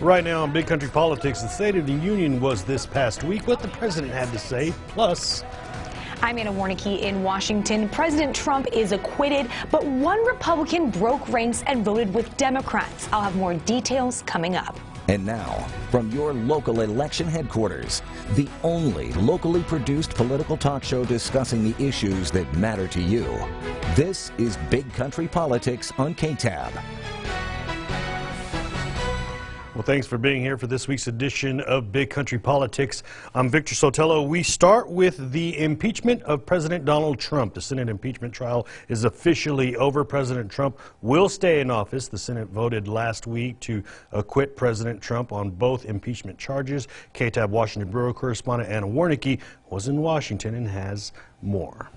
Right now in Big Country Politics, the State of the Union was this past week. What the president had to say, plus... I'm Anna Warnicki in Washington. President Trump is acquitted, but one Republican broke ranks and voted with Democrats. I'll have more details coming up. And now, from your local election headquarters, the only locally produced political talk show discussing the issues that matter to you. This is Big Country Politics on KTAB. Well, thanks for being here for this week's edition of Big Country Politics. I'm Victor Sotelo. We start with the impeachment of President Donald Trump. The Senate impeachment trial is officially over. President Trump will stay in office. The Senate voted last week to acquit President Trump on both impeachment charges. KTAB Washington Bureau correspondent Anna Warnicki was in Washington and has more.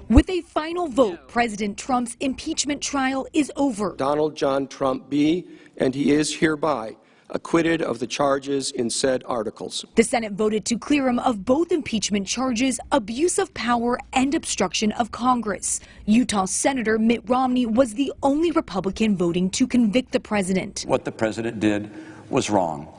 With a final vote, President Trump's impeachment trial is over. Donald John Trump be, and he is hereby, acquitted of the charges in said articles. The Senate voted to clear him of both impeachment charges, abuse of power and obstruction of Congress. Utah Senator Mitt Romney was the only Republican voting to convict the president. What the president did was wrong.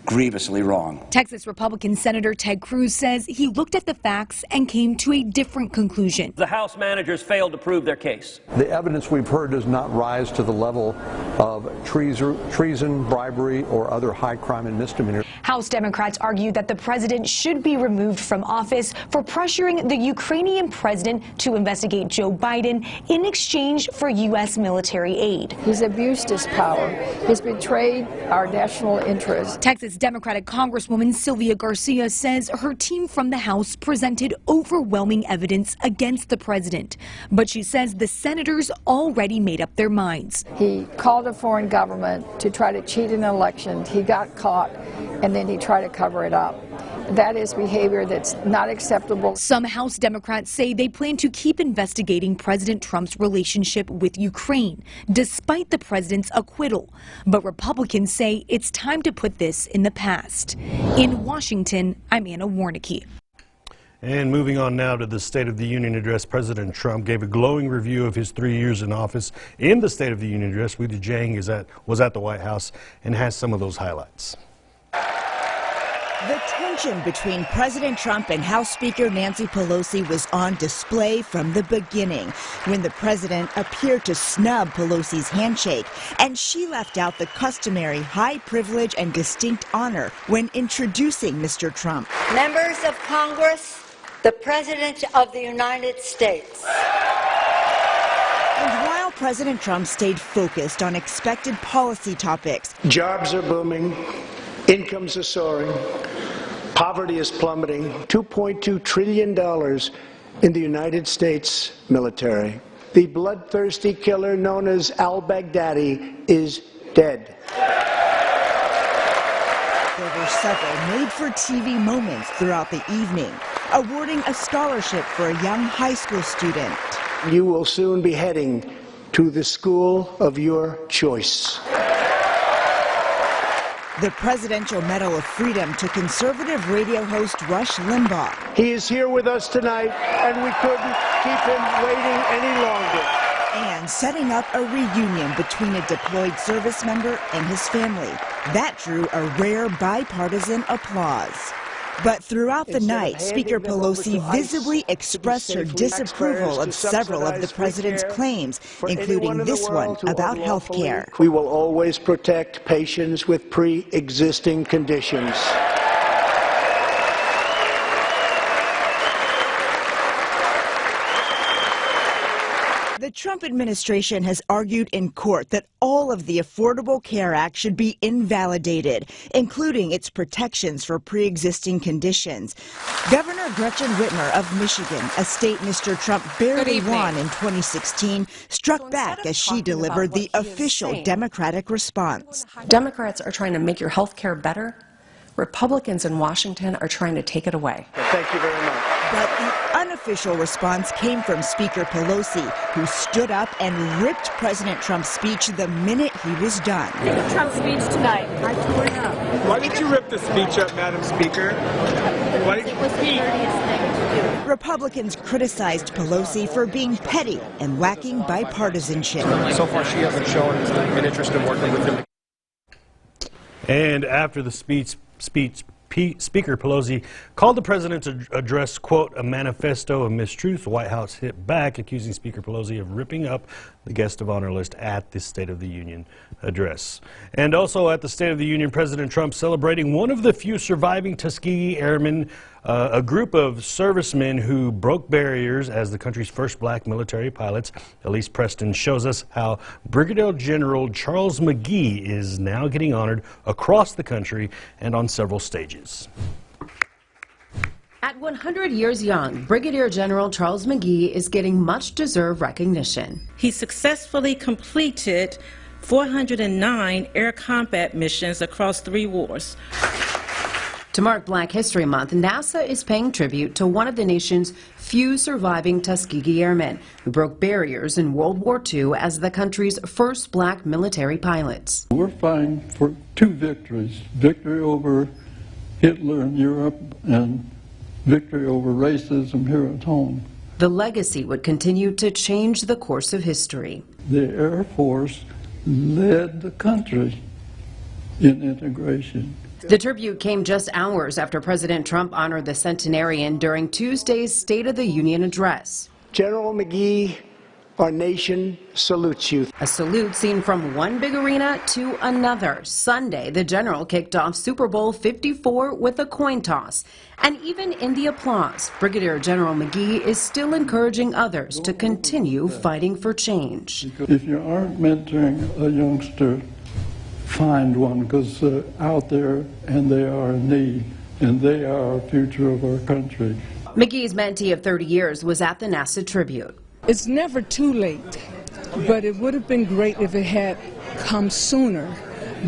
Grievously wrong. Texas Republican Senator Ted Cruz says he looked at the facts and came to a different conclusion. The House managers failed to prove their case. The evidence we've heard does not rise to the level of treason, bribery, or other high crime and misdemeanor. House Democrats argue that the president should be removed from office for pressuring the Ukrainian president to investigate Joe Biden in exchange for U.S. military aid. He's abused his power. He's betrayed our national interest. Texas Democratic Congresswoman Sylvia Garcia says her team from the House presented overwhelming evidence against the president. But she says the senators already made up their minds. He called a foreign government to try to cheat an election. He got caught, and then he tried to cover it up. That is behavior that's not acceptable. Some House Democrats say they plan to keep investigating President Trump's relationship with Ukraine, despite the president's acquittal. But Republicans say it's time to put this in the past. In Washington, I'm Anna Warnicki. And moving on now to the State of the Union address, President Trump gave a glowing review of his 3 years in office. In the State of the Union address, Weijia Jiang was at the White House and has some of those highlights. The tension between President Trump and House Speaker Nancy Pelosi was on display from the beginning, when the president appeared to snub Pelosi's handshake, and she left out the customary high privilege and distinct honor when introducing Mr. Trump. Members of Congress, the President of the United States. And while President Trump stayed focused on expected policy topics, jobs are booming, incomes are soaring, poverty is plummeting, $2.2 trillion in the United States military. The bloodthirsty killer known as al-Baghdadi is dead. There were several made-for-TV moments throughout the evening, awarding a scholarship for a young high school student. You will soon be heading to the school of your choice. The Presidential Medal of Freedom to conservative radio host Rush Limbaugh. He is here with us tonight, and we couldn't keep him waiting any longer. And setting up a reunion between a deployed service member and his family. That drew a rare bipartisan applause. But throughout the night, Speaker Pelosi visibly expressed her disapproval of several of the president's claims, including this one about health care. We will always protect patients with pre-existing conditions. The Trump administration has argued in court that all of the Affordable Care Act should be invalidated, including its protections for pre-existing conditions. Governor Gretchen Whitmer of Michigan, a state Mr. Trump barely won in 2016, struck back as she delivered the official Democratic response. Democrats are trying to make your health care better. Republicans in Washington are trying to take it away. Thank you very much. But the unofficial response came from Speaker Pelosi, who stood up and ripped President Trump's speech the minute he was done. Trump's speech tonight. I tore it up. Why did you rip the speech up, Madam Speaker? It was the dirtiest thing to do. Republicans criticized Pelosi for being petty and lacking bipartisanship. So far, she hasn't shown an interest in working with him. And after the speech, Speaker Pelosi called the president's address, quote, a manifesto of mistruth. The White House hit back, accusing Speaker Pelosi of ripping up the guest of honor list at the State of the Union address. And also at the State of the Union, President Trump celebrating one of the few surviving Tuskegee Airmen, a group of servicemen who broke barriers as the country's first black military pilots. Elise Preston shows us how Brigadier General Charles McGee is now getting honored across the country and on several stages. At 100 years young, Brigadier General Charles McGee is getting much-deserved recognition. He successfully completed 409 air combat missions across 3 wars. To mark Black History Month, NASA is paying tribute to one of the nation's few surviving Tuskegee Airmen who broke barriers in World War II as the country's first black military pilots. We're fighting for 2 victories, victory over Hitler in Europe and victory over racism here at home. The legacy would continue to change the course of history. The Air Force led the country in integration. The tribute came just hours after President Trump honored the centenarian during Tuesday's State of the Union address. General McGee, our nation salutes you. A salute seen from one big arena to another. Sunday, the general kicked off Super Bowl 54 with a coin toss. And even in the applause, Brigadier General McGee is still encouraging others to continue fighting for change. If you aren't mentoring a youngster, find one, because they're out there and they are in need, and they are our future of our country. McGee's mentee of 30 years was at the NASA tribute. It's never too late, but it would have been great if it had come sooner.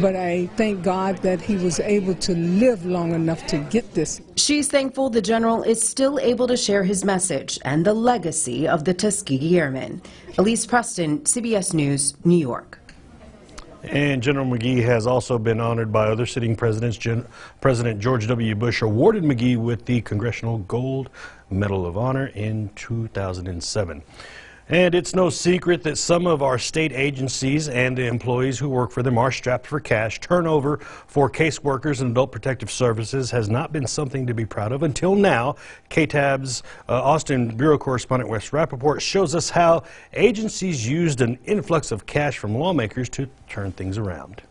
But I thank God that he was able to live long enough to get this. She's thankful the general is still able to share his message and the legacy of the Tuskegee Airmen. Elise Preston, CBS News, New York. And General McGee has also been honored by other sitting presidents. President George W. Bush awarded McGee with the Congressional Gold Medal of Honor in 2007. And it's no secret that some of our state agencies and the employees who work for them are strapped for cash. Turnover for caseworkers and adult protective services has not been something to be proud of until now. KTAB's Austin Bureau Correspondent Wes Rappaport shows us how agencies used an influx of cash from lawmakers to turn things around.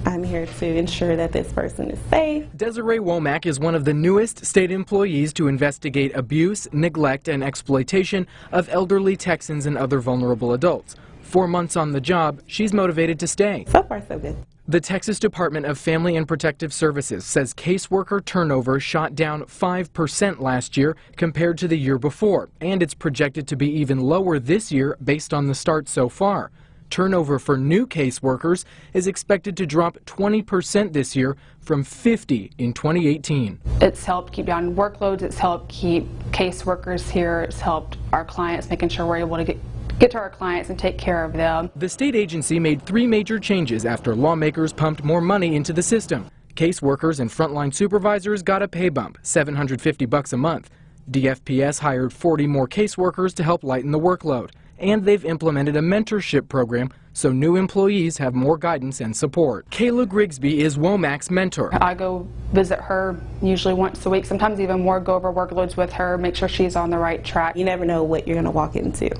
I'm here to ensure that this person is safe. Desiree Womack is one of the newest state employees to investigate abuse, neglect, and exploitation of elderly Texans and other vulnerable adults. 4 months on the job, she's motivated to stay. So far, so good. The Texas Department of Family and Protective Services says caseworker turnover shot down 5% last year compared to the year before, and it's projected to be even lower this year based on the start so far. Turnover for new caseworkers is expected to drop 20% this year from 50 in 2018. It's helped keep down workloads, it's helped keep caseworkers here, it's helped our clients, making sure we're able to get to our clients and take care of them. The state agency made 3 major changes after lawmakers pumped more money into the system. Caseworkers and frontline supervisors got a pay bump, $750 a month. DFPS hired 40 more caseworkers to help lighten the workload. And they've implemented a mentorship program so new employees have more guidance and support. Kayla Grigsby is Womack's mentor. I go visit her usually once a week, sometimes even more, go over workloads with her, make sure she's on the right track. You never know what you're going to walk into.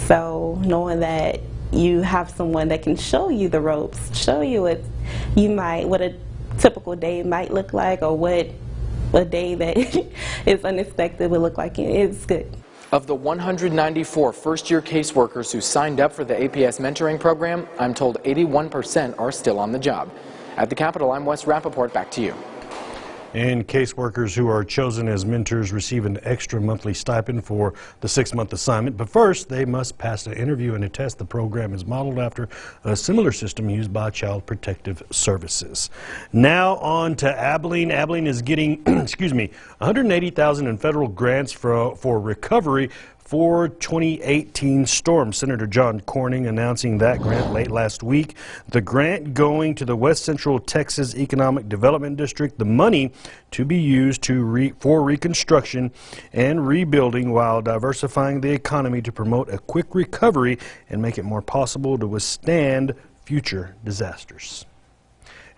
So knowing that you have someone that can show you the ropes, show you what a typical day might look like, or what a day that is unexpected would look like, it's good. Of the 194 first-year caseworkers who signed up for the APS mentoring program, I'm told 81% are still on the job. At the Capitol, I'm Wes Rappaport. Back to you. And caseworkers who are chosen as mentors receive an extra monthly stipend for the 6-month assignment. But first, they must pass an interview and a test. The program is modeled after a similar system used by Child Protective Services. Now on to Abilene. Abilene is getting, excuse me, $180,000 in federal grants for recovery for 2018 storm. Senator John Cornyn announcing that grant late last week. The grant going to the West Central Texas Economic Development District. The money to be used for reconstruction and rebuilding while diversifying the economy to promote a quick recovery and make it more possible to withstand future disasters.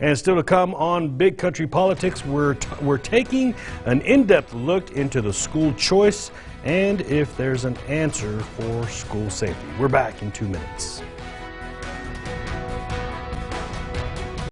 And still to come on Big Country Politics, we're taking an in-depth look into the school choice and if there's an answer for school safety. We're back in 2 minutes.